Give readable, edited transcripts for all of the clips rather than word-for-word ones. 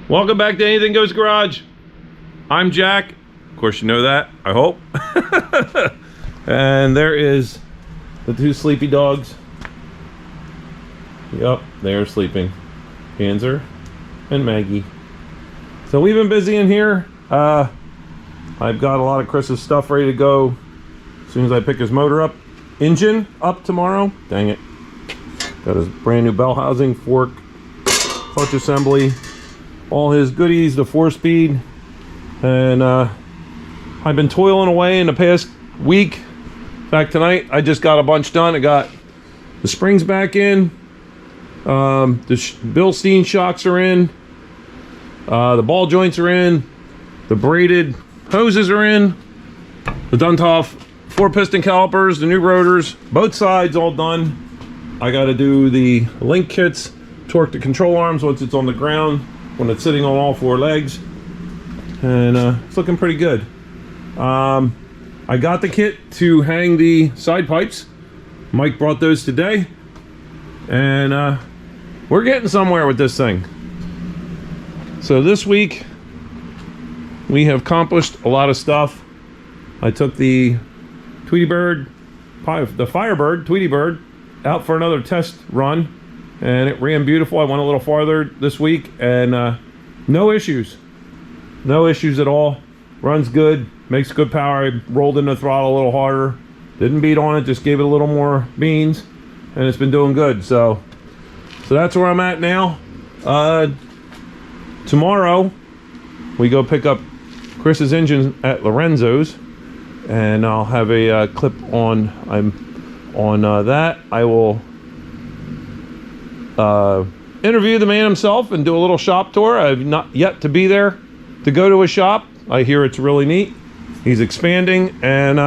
Welcome back to Anything Goes Garage. I'm Jack. Of course you know that, I hope. And there is the two sleepy dogs. Yup, they are sleeping. Panzer and Maggie. So we've been busy in here. I've got a lot of Chris's stuff ready to go as soon as I pick his motor up. Engine up tomorrow. Dang it. Got his brand new bell housing, fork, clutch assembly, all his goodies, the 4-speed. And I've been toiling away in the past week. In fact, tonight I just got a bunch done. I got the springs back in. The Bilstein shocks are in. The ball joints are in. The braided hoses are in. The Duntov 4-piston calipers, the new rotors, both sides all done. I got to do the link kits, torque the control arms once it's on the ground, when it's sitting on all 4 legs. And it's looking pretty good. I got the kit to hang the side pipes. Mike brought those today. And we're getting somewhere with this thing. So this week, we have accomplished a lot of stuff. I took the Firebird, Tweety Bird, out for another test run, and it ran beautiful. I went a little farther this week, and no issues. No issues at all. Runs good, makes good power. I rolled in the throttle a little harder. Didn't beat on it, just gave it a little more beans, and it's been doing good. So that's where I'm at now. Tomorrow, we go pick up Chris's engine at Lorenzo's, and I'll have a clip on that. I will interview the man himself and do a little shop tour. I've not yet to be there to go to his shop. I hear it's really neat. He's expanding, and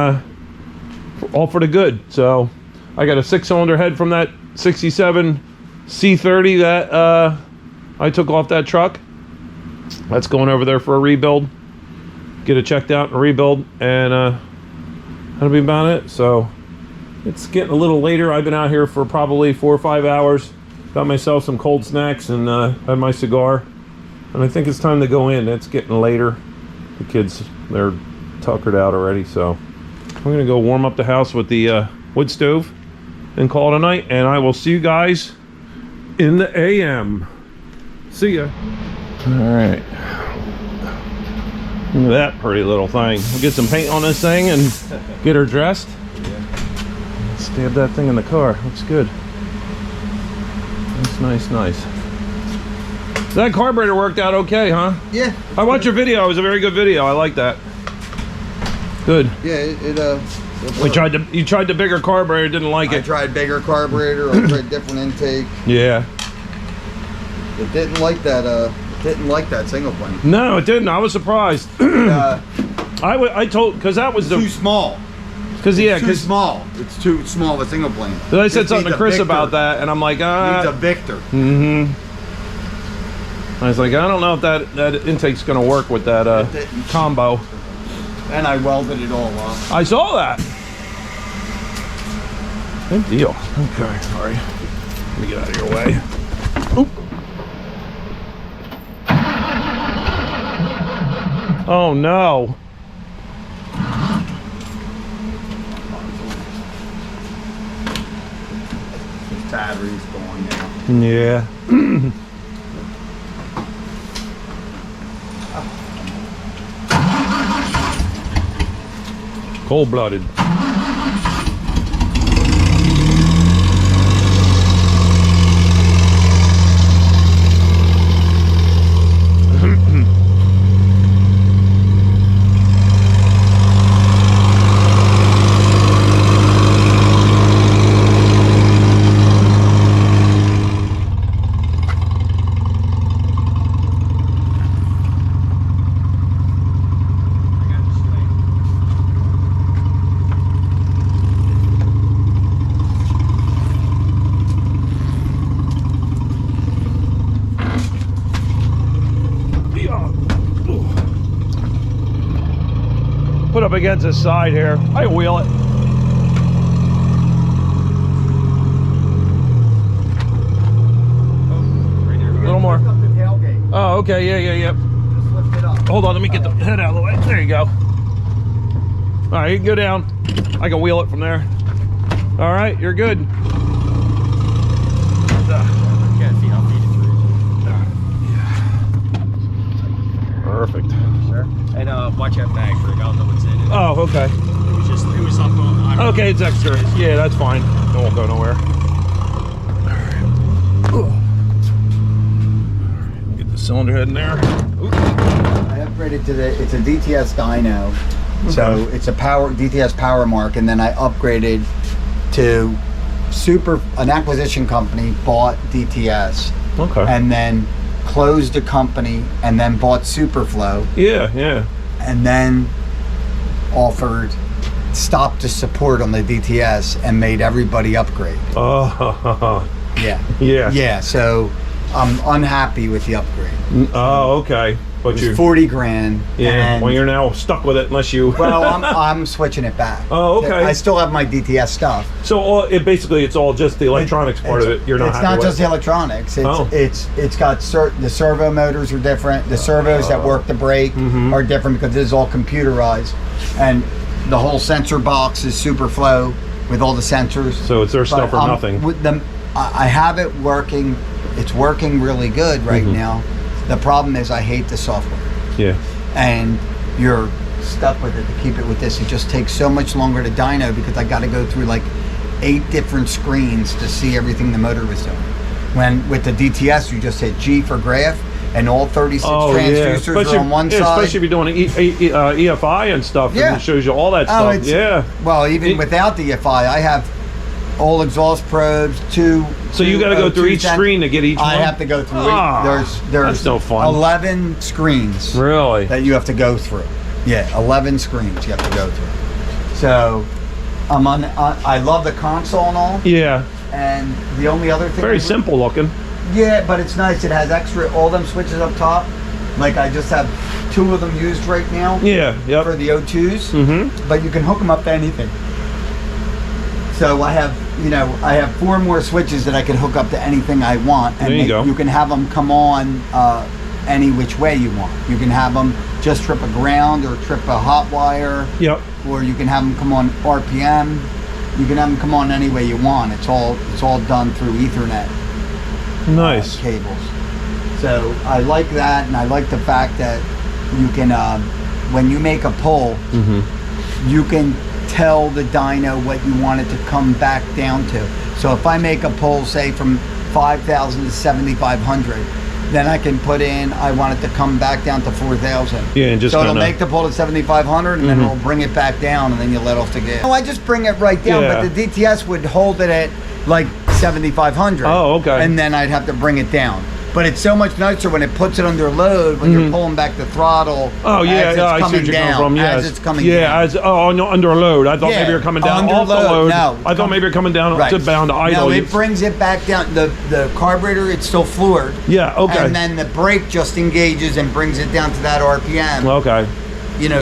all for the good. So I got a 6-cylinder head from that 67 C30 that I took off that truck. That's going over there for a rebuild. Get it checked out and rebuild, and that'll be about it. So it's getting a little later. I've been out here for probably 4 or 5 hours. Got myself some cold snacks and had my cigar. And I think it's time to go in. It's getting later. The kids, they're tuckered out already. So I'm going to go warm up the house with the wood stove and call it a night. And I will see you guys in the AM. See ya. All right. Look at that pretty little thing. We'll get some paint on this thing and get her dressed. Yeah. Stab that thing in the car. Looks good. Nice. That carburetor worked out okay, huh? Yeah. I watched your video. It was a very good video. I like that. Good. Yeah, it you tried the bigger carburetor, didn't like it. I tried bigger carburetor. I tried different intake. Yeah. It didn't like that. Didn't like that single plane. No, it didn't. I was surprised. I told, because that was too small. Because too small. It's too small of a single plane. I said something to Chris about that, and I'm like, Needs a Victor. I was like, I don't know if that intake's going to work with that combo. And I welded it all up. I saw that. Good deal. Okay, sorry. Let me get out of your way. Oop. Oh no. His battery's going now. Yeah. Cold-blooded. Put up against the side here. I wheel it. A little more. Oh, okay, yeah. Just lift it up. Hold on, let me get the head out of the way. There you go. All right, you can go down. I can wheel it from there. All right, you're good. Perfect. Sure. And watch that bag, Rick. I don't know what's in it. Oh, okay. It was up on. I don't Okay, it's extra. Yeah, that's fine. It won't go nowhere. All right. Get the cylinder head in there. Ooh. I upgraded to it's a DTS dyno. So it's a DTS power mark, and then I upgraded to an acquisition company bought DTS. Okay. And then closed a company and then bought Superflow. Yeah. And then stopped the support on the DTS and made everybody upgrade. Oh. Yeah. Yeah, so I'm unhappy with the upgrade. Oh, okay. But It was 40 grand. Yeah. And, Well, you're now stuck with it unless you. well, I'm switching it back. Oh, okay. I still have my DTS stuff. So it's all just the electronics part of it. You're not. It's happy not with. just the electronics. It's got the servo motors are different. The servos that work the brake are different because this is all computerized, and the whole sensor box is Superflow with all the sensors. So it's their stuff or nothing. With them, I have it working. It's working really good right now. The problem is I hate the software. Yeah. And you're stuck with it to keep it with this. It just takes so much longer to dyno because I got to go through like 8 different screens to see everything the motor was doing. When with the DTS, you just hit G for graph, and all 36 transducers are on one side. Especially if you're doing EFI and stuff, and it shows you all that stuff. Yeah. Well, even without the EFI, I have all exhaust probes, So you got to go through each screen to get each one? I have to go through. There's that's no fun. 11 screens. Really? That you have to go through. Yeah, 11 screens you have to go through. So I love the console and all. Yeah. And the only other thing. Very simple looking. Yeah, but it's nice. It has all them switches up top. Like I just have 2 of them used right now. Yeah. Yep. For the O2s. But you can hook them up to anything. So I have 4 more switches that I can hook up to anything I want, and there you go. You can have them come on any which way you want. You can have them just trip a ground or trip a hot wire. Yep. Or you can have them come on RPM. You can have them come on any way you want. It's all done through Ethernet. Nice. Cables. So I like that, and I like the fact that you can when you make a pull, you can tell the dyno what you want it to come back down to. So if I make a pull, say from 5,000 to 7,500, then I can put in, I want it to come back down to 4,000. Yeah, and just so it'll make the pull to 7,500, and then it'll bring it back down, and then you let off the gas. No, I just bring it right down, but the DTS would hold it at like 7,500. Oh, okay. And then I'd have to bring it down. But it's so much nicer when it puts it under load, when you're pulling back the throttle. Oh, yeah, as it's I see coming what you're down, coming from. Yes. As it's coming down. No, under load. I thought maybe you're coming down under off the load. No. I thought maybe you're coming down to bound to idle. No, it brings it back down. The carburetor, it's still floored. Yeah, okay. And then the brake just engages and brings it down to that RPM. Okay.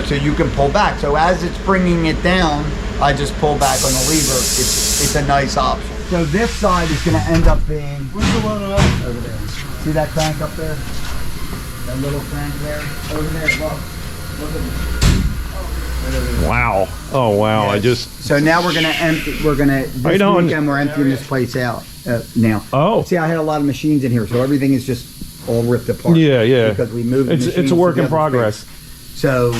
So you can pull back. So as it's bringing it down, I just pull back on the lever. It's a nice option. So this side is going to end up being... Where's the one over there? See that crank up there? That little crank there? Over there, look at it. Wow. Oh, wow. Yes. So now we're going to empty, this weekend we're emptying this place out now. Oh. See, I had a lot of machines in here, so everything is just all ripped apart. Yeah. Because we moved It's a work in progress. So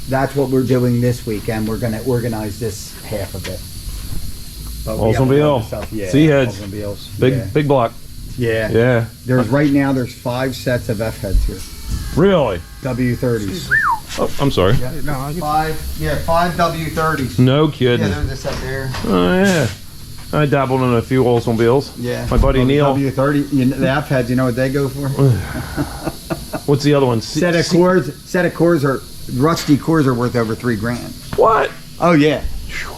that's what we're doing this weekend. We're going to organize this half of it. Oldsmobile. Yeah, C-heads. Oldsmobiles. Big block. Yeah. There's 5 sets of F heads here. Really? W30s. Oh, I'm sorry. Yeah. No, 5 W30s. No kidding. Yeah, there's a set there. Oh, yeah. I dabbled in a few Oldsmobiles. Yeah. My buddy Neil. W30, the F heads, you know what they go for? What's the other one? Set of cores are rusty cores are worth over $3,000. What? Oh yeah.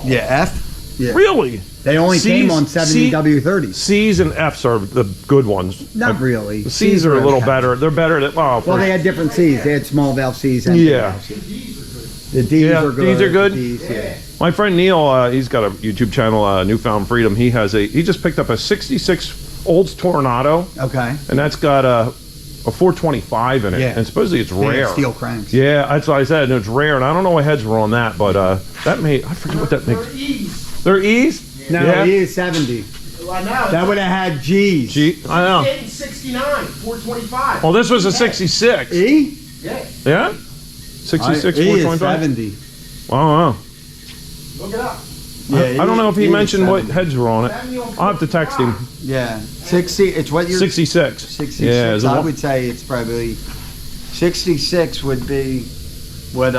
Yeah, F. Yeah. Really? They only came on 70 W30s. C's and F's are the good ones. Not really. The C's are a little better. They're better than well, they had different C's. They had small valve C's and big valve C's. The D's are good. D's are good. D's, yeah. My friend Neil, he's got a YouTube channel, Newfound Freedom. He just picked up a '66 Olds Tornado. Okay. And that's got a a 425 in it, Yeah. and supposedly it's Yeah, rare. steel cranks. Yeah, that's what I said. And it's rare, and I don't know what heads were on that, but that made, I forget what that They're makes. E's. They're E's? No, Yeah. he is 70. I know. That would have had G's. Gee, I know. 69, 425. Well, this was a 66. E? Yeah, Yeah? 66, E is 425? 70. Wow. look it up. I don't know if he E is mentioned what 70. heads were on it. 70 on I'll have to text him. Yeah, 60. It's what you're 66. 66. Yeah, is it I one- would say it's probably 66 would be what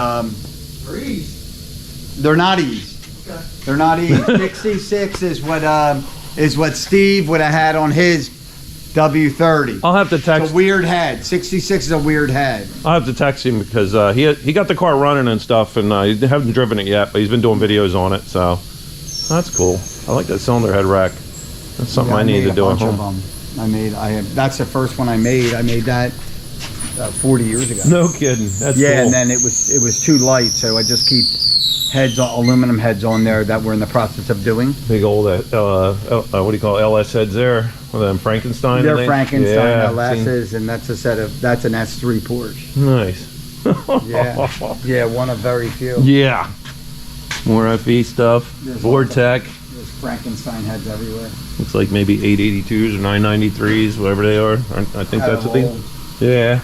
For E's. they're not E's. Okay. They're not E's. 66 is what Steve would have had on his W30. I'll have to It's text. a weird head. 66 is a weird head. I'll have to text him because he got the car running and stuff, and he hasn't driven it yet, but he's been doing videos on it, so that's cool. I like that cylinder head rack. That's something Yeah, I need made to a do at bunch of home. them. That's the first one I made. I made that 40 years ago. No kidding. That's Yeah, cool. and then it was too light, so I just keep aluminum heads on there that we're in the process of doing. Big old, what do you call it, LS heads there? One of them Frankenstein? They're things? Frankenstein Yeah, LS's, and that's that's an S3 Porsche. Nice. Yeah, yeah, one of very few. Yeah. More FE stuff. There's Vortec. There's Frankenstein heads everywhere. Looks like maybe 882s or 993s, whatever they are. I think that's what they. Old. Yeah.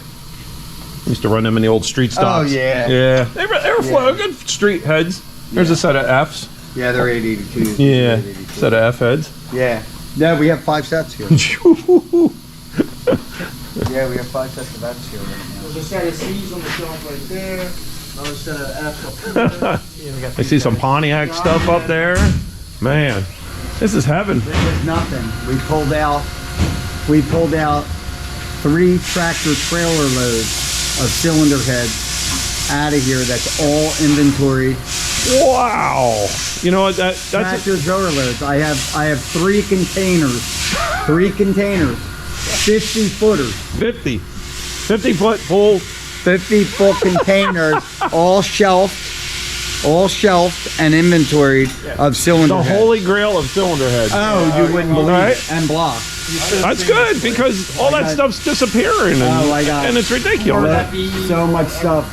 Used to run them in the old street stocks. yeah. Yeah. They were flow, good street heads. There's a set of Fs. Yeah, they're 882s. Yeah. 882s. Set of F heads. Yeah. Yeah, we have 5 sets here. Yeah, we have 5 sets of Fs here. There's a set of C's on the shelf right there. Another set of F's up there. Yeah, we got I see some Pontiac stuff up there. Man, this is heaven. It was nothing. We pulled out 3 tractor trailer loads of cylinder heads out of here. That's all inventory. Wow. You know what? That's Tractor trailer loads. I have 3 containers. 50 footers. 50 foot full. 50 full containers, all shelved and inventoried of cylinder The heads. holy grail of cylinder heads. Oh, you wouldn't believe Right? it. And block. That's good because all that stuff's disappearing and, I got and it's ridiculous. So much stuff.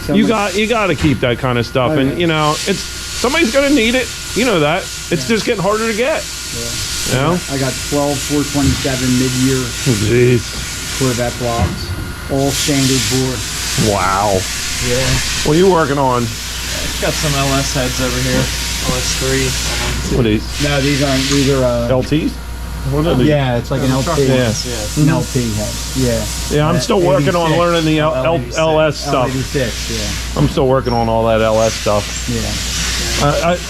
So You much- got to keep that kind of stuff, Oh, and yeah. you know it's somebody's gonna need it. You know that it's just getting harder to get. You know. I got 12 427 mid-year Jeez. Corvette blocks, all standard bore. Wow. Yeah. What are you working on? Got some LS heads over here. LS3. What are these? No, these are LTs? What are these? Yeah, it's like an LT. Yeah. An LT head. Yeah. Yeah, I'm still working on 86. learning the LS stuff. L86. Yeah. I'm still working on all that LS stuff. Yeah.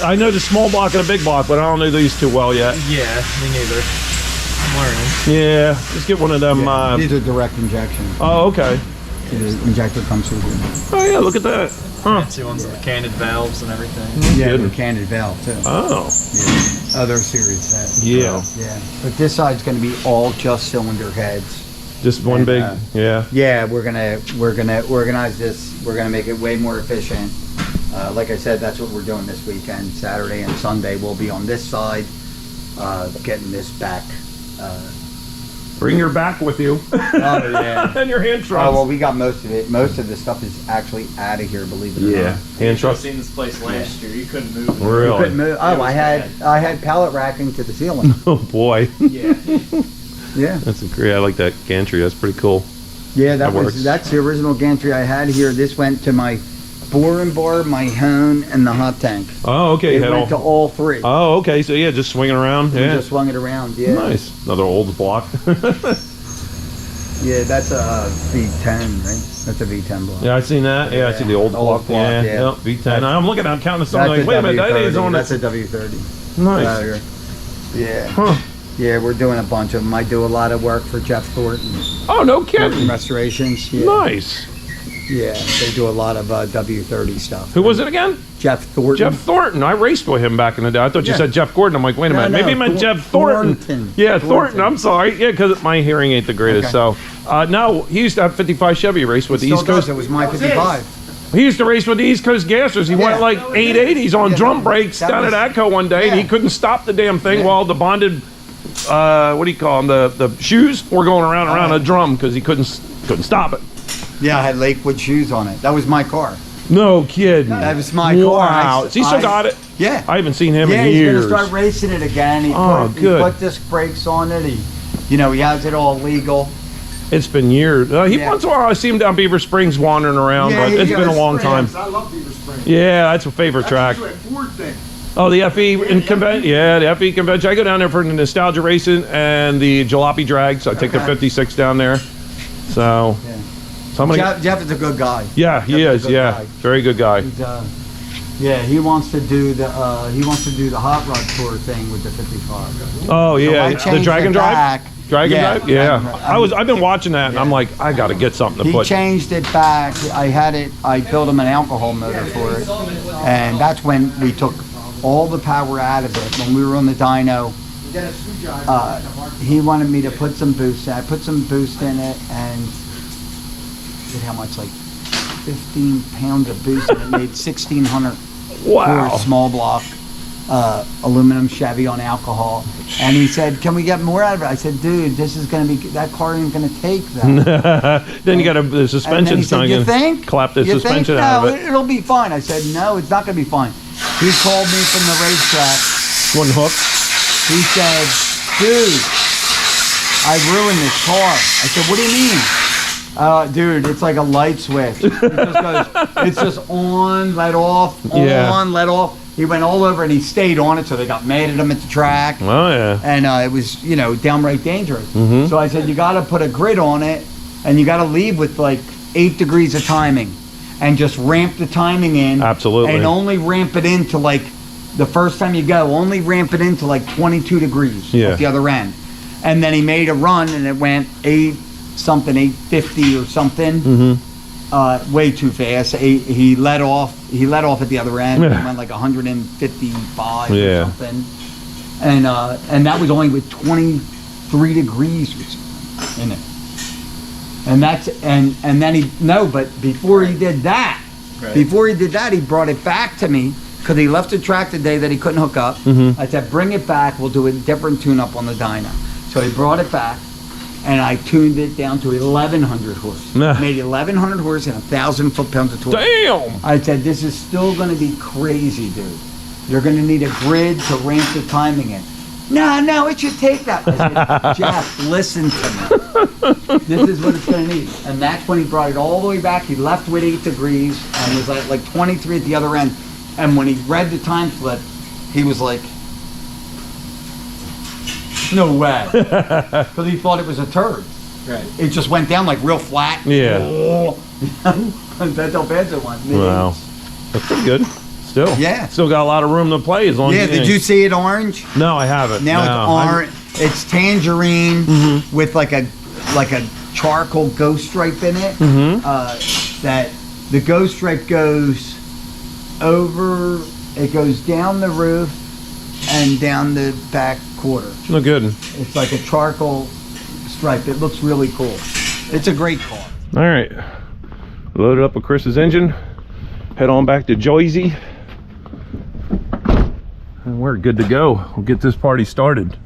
I know the small block and the big block, but I don't know these too well yet. Yeah, me neither. I'm learning. Yeah, just get one of them. These are direct injection. Oh, okay. The injector comes through here. Oh yeah, look at that. Huh. Fancy ones with the candid valves and everything. Yeah, kidding. they're candid valve too. Oh. Yeah. Other series heads. Yeah. Yeah. But this side's going to be all just cylinder heads. Just one And, big. yeah. Yeah. Yeah, we're gonna organize this. We're gonna make it way more efficient. Like I said, that's what we're doing this weekend. Saturday and Sunday we'll be on this side, getting this back. Bring your back with you. Oh yeah. And your hand Oh trucks. well, we got most of it. Most of the stuff is actually out of here. Believe it or Yeah. not. Hand I've trucks. seen this place last year. You couldn't move. We Really? couldn't move. Oh, I had pallet racking to the ceiling. Oh boy. Yeah. Yeah. That's great. I like that gantry. That's pretty cool. Yeah, That works. that's the original gantry I had here. This went to my bore and bar, my hone, and the hot tank. Oh, okay. It Had went to all 3. Oh, okay. So yeah, just swinging around. We Yeah. just swung it around. Yeah. Nice. Another old block. Yeah, that's a V10, right? That's a V10 block. Yeah, I seen that. Yeah, I see the old block. block, yeah. Yep, V10. I'm looking. I'm counting something That's like, wait a minute, that W30. is on That's it. a W30. Nice. Yeah. Huh. Yeah, we're doing a bunch of them. I do a lot of work for Jeff Thornton. Oh, no Thornton kidding. Restorations. Yeah. Nice. Yeah, they do a lot of W30 stuff. Who was it again? Jeff Thornton. Jeff Thornton. I raced with him back in the day. I thought you Yeah. said Jeff Gordon. I'm like, wait a No, minute. Maybe he meant Jeff Thornton. Thornton. Yeah, Thornton. Thornton. I'm sorry. Yeah, because my hearing ain't the greatest. Okay. So, no, he used to have 55 Chevy race with the Still East does. Coast. It was my 55. He used to race with the East Coast Gassers. He went like 880s on Yeah. drum brakes That down was- at ATCO one day, and he Yeah. couldn't stop the damn thing Yeah. while the bonded, what do you call them, the shoes were going around a drum because he couldn't couldn't stop it. Yeah, I had Lakewood shoes on it. That was my car. No kidding. That was my Wow. car. He still got it? Yeah. I haven't seen him Yeah, in he's years. gonna start racing it again. He Good. put disc brakes on it. He has it all legal. It's been years. Once in a while I see him down Beaver Springs wandering around, Yeah, but he it's been a goes long time. I love Beaver Springs. Yeah, that's a favorite track. That's a Ford thing. Oh, the FE convention. Yeah, the FE convention. I go down there for the nostalgia racing and the jalopy drag. So I take the 56 down there. So, Yeah. somebody. Jeff is a good guy. Yeah, he Jeff is. a good Yeah, guy. very good guy. He's, he wants to do the hot rod tour thing with the 55. Oh yeah, I the changed Dragon it Drive. back. Dragon Yeah, Drive. Yeah, Dragon Drive. I've been watching that, and I'm like, I got to get something to He put. changed it back. I built him an alcohol motor for it, and that's when we took all the power out of it. When we were on the dyno, he wanted me to put some boost in. I put some boost in it, and did how much? Like 15 pounds of boost, and it made 1,600 for Wow. a small block aluminum Chevy on alcohol. And he said, "Can we get more out of it?" I said, "Dude, this is going to be, that car ain't going to take that." Then you got the And then he suspension's said, not "You gonna think? clap the You think? suspension No, out of it. It'll be fine." I said, "No, it's not going to be fine." He called me from the racetrack. One hook. He said, "Dude, I ruined this car." I said, "What do you mean?" Dude, it's like a light switch. It just goes, it's just on, let off, on, let off. He went all over and he stayed on it, so they got mad at him at the track. Oh yeah. And it was, downright dangerous. Mhm. So I said, you got to put a grid on it, and you got to leave with like 8 degrees of timing, and just ramp the timing in. Absolutely. And only ramp it into like, the first time you go, only ramp it into like 22 degrees at the other end. And then he made a run, and it went 850 or something. Mm-hmm. Way too fast. He let off at the other end. It went like 155 or something. And that was only with 23 degrees or something in it. And that's and then but before he did that, he brought it back to me because he left the track the day that he couldn't hook up. Mm-hmm. I said, "Bring it back. We'll do a different tune-up on the dyno." So he brought it back, and I tuned it down to 1,100 horse. Made 1,100 horse and 1,000 foot-pounds of torque. Damn! I said, "This is still going to be crazy, dude. You're going to need a grid to ramp the timing in." No, it should take that. I said, "Jeff, listen to me. This is what it's going to need." And that's when he brought it all the way back. He left with 8 degrees and was like 23 at the other end. And when he read the time slip, he was like, "No way." Because he thought it was a turd. Right. It just went down like real flat. Yeah. That's how bad it went. Wow. That's pretty good. Still. Yeah. Still got a lot of room to play as long as Did you see it orange? No, I haven't. Now it's orange. It's tangerine with like a charcoal ghost stripe in it. That the ghost stripe goes over. It goes down the roof and down the back quarter. No good. It's like a charcoal stripe. It looks really cool. It's a great car. All right. Loaded up with Chris's engine. Head on back to Jersey. And we're good to go. We'll get this party started.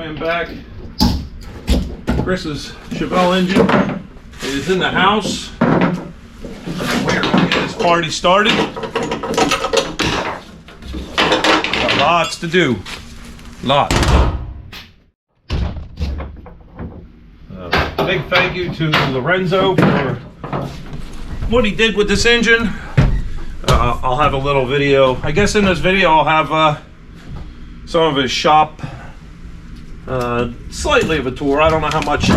am back. Chris's Chevelle engine is in the house. We're gonna get this party started. Got lots to do. Lots. Big thank you to Lorenzo for what he did with this engine. I'll have a little video. I guess in this video I'll have some of his shop, slightly of a tour. I don't know how much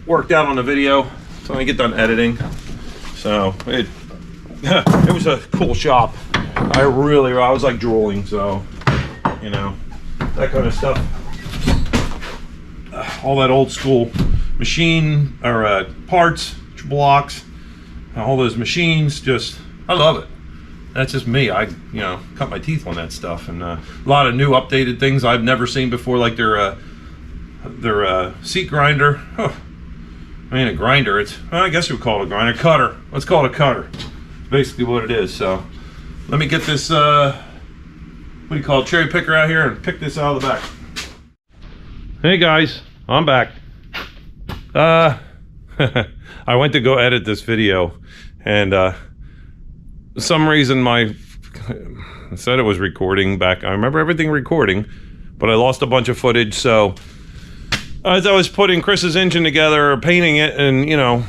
worked out on the video until I get done editing. So it was a cool shop. I was like drooling. So you know, that kind of stuff. All that old school machine or parts, blocks, all those machines. Just I love it. That's just me. I cut my teeth on that stuff, and a lot of new updated things I've never seen before, like their seat grinder. Huh. I mean a grinder. Well, I guess we would call it a grinder. Cutter. Let's call it a cutter. Basically what it is. So let me get this what do you call it, cherry picker out here and pick this out of the back. Hey guys, I'm back. I went to go edit this video, and for some reason I said it was recording back. I remember everything recording, but I lost a bunch of footage. So as I was putting Chris's engine together, painting it, and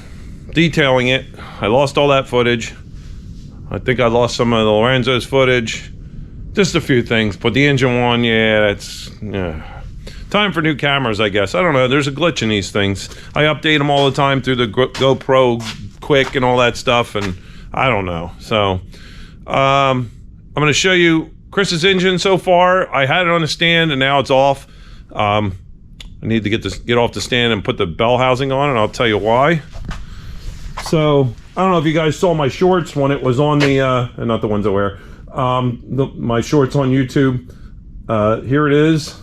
detailing it, I lost all that footage. I think I lost some of the Lorenzos footage, just a few things. But the engine one, yeah, time for new cameras, I guess. I don't know. There's a glitch in these things. I update them all the time through the GoPro Quick and all that stuff, and I don't know. So I'm going to show you Chris's engine so far. I had it on the stand, and now it's off. I need to get off the stand and put the bell housing on, and I'll tell you why. So I don't know if you guys saw my shorts when it was on the and not the ones I wear, my shorts on YouTube. Here it is,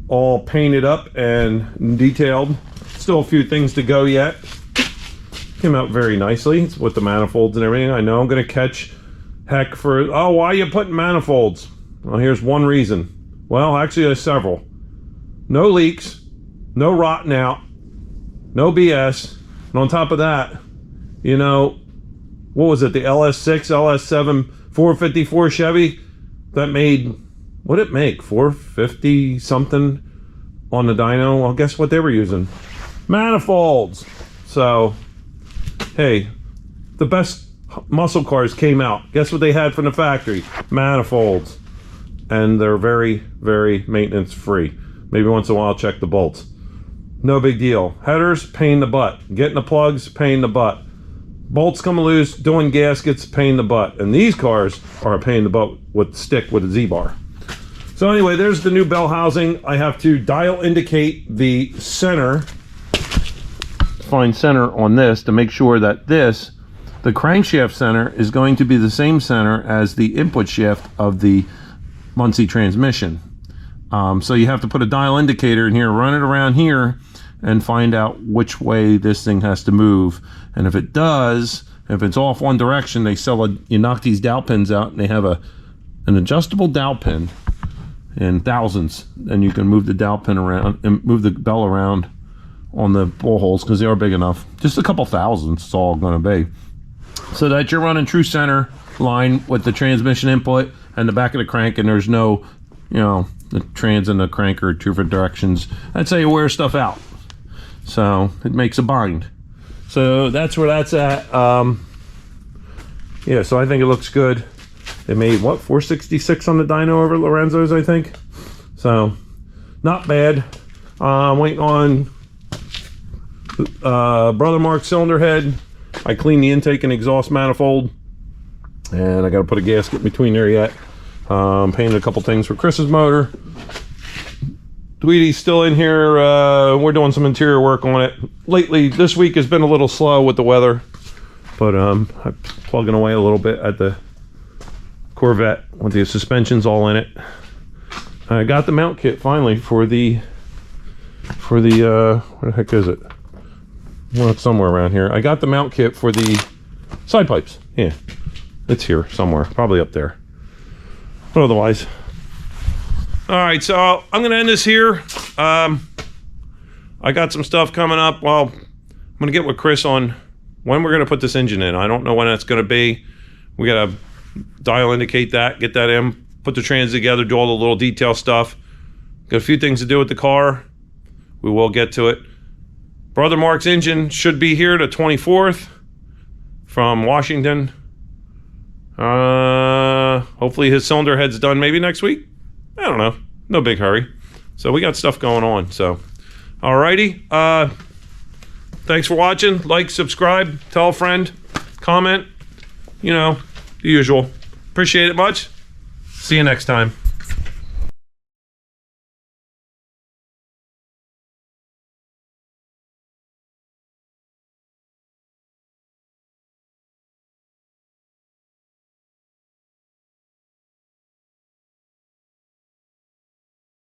all painted up and detailed. Still a few things to go yet. Came out very nicely. It's with the manifolds and everything. I know I'm gonna catch heck for, oh, why are you putting manifolds? Well, here's one reason. Well, actually there's several. No leaks, no rotting out, no BS. And on top of that, what was it, the LS6, LS7 454 Chevy that made, what did it make, 450 something on the dyno? Well, guess what they were using? Manifolds. So hey, the best muscle cars came out. Guess what they had from the factory? Manifolds. And they're very, very maintenance free. Maybe once in a while check the bolts. No big deal. Headers, pain in the butt. Getting the plugs, pain in the butt. Bolts coming loose, doing gaskets, pain in the butt. And these cars are a pain in the butt with stick with a Z-bar. So anyway, there's the new bell housing. I have to dial indicate the center, find center on this to make sure that the crankshaft center is going to be the same center as the input shaft of the Muncie transmission. So you have to put a dial indicator in here, run it around here, and find out which way this thing has to move. And if it does, if it's off one direction, you knock these dowel pins out, and they have an adjustable dowel pin in thousands, and you can move the dowel pin around and move the bell around on the bore holes, because they are big enough. Just a couple thousands, it's all going to be. So that you're running true center line with the transmission input and the back of the crank, and there's no, the trans and the crank are two different directions. That's how you wear stuff out. So it makes a bind. So that's where that's at. Yeah, so I think it looks good. They made, what, 466 on the dyno over at Lorenzos, I think. So not bad. I'm waiting on Brother Mark's cylinder head. I cleaned the intake and exhaust manifold, and I got to put a gasket between there yet. Painted a couple things for Chris's motor. Tweety's still in here. We're doing some interior work on it. Lately, this week has been a little slow with the weather, but I'm plugging away a little bit at the Corvette with the suspensions all in it. I got the mount kit finally for the where the heck is it? Well, it's somewhere around here. I got the mount kit for the side pipes. Yeah, it's here somewhere, probably up there. But otherwise, all right, so I'm gonna end this here. I got some stuff coming up. Well, I'm gonna get with Chris on when we're gonna put this engine in. I don't know when that's gonna be. We gotta dial indicate that, get that in, put the trans together, do all the little detail stuff. Got a few things to do with the car. We will get to it. Brother Mark's engine should be here the 24th from Washington. Hopefully his cylinder head's done maybe next week. I don't know. No big hurry. So we got stuff going on. So, alrighty. Thanks for watching. Like, subscribe, tell a friend, comment. You know, the usual. Appreciate it much. See you next time.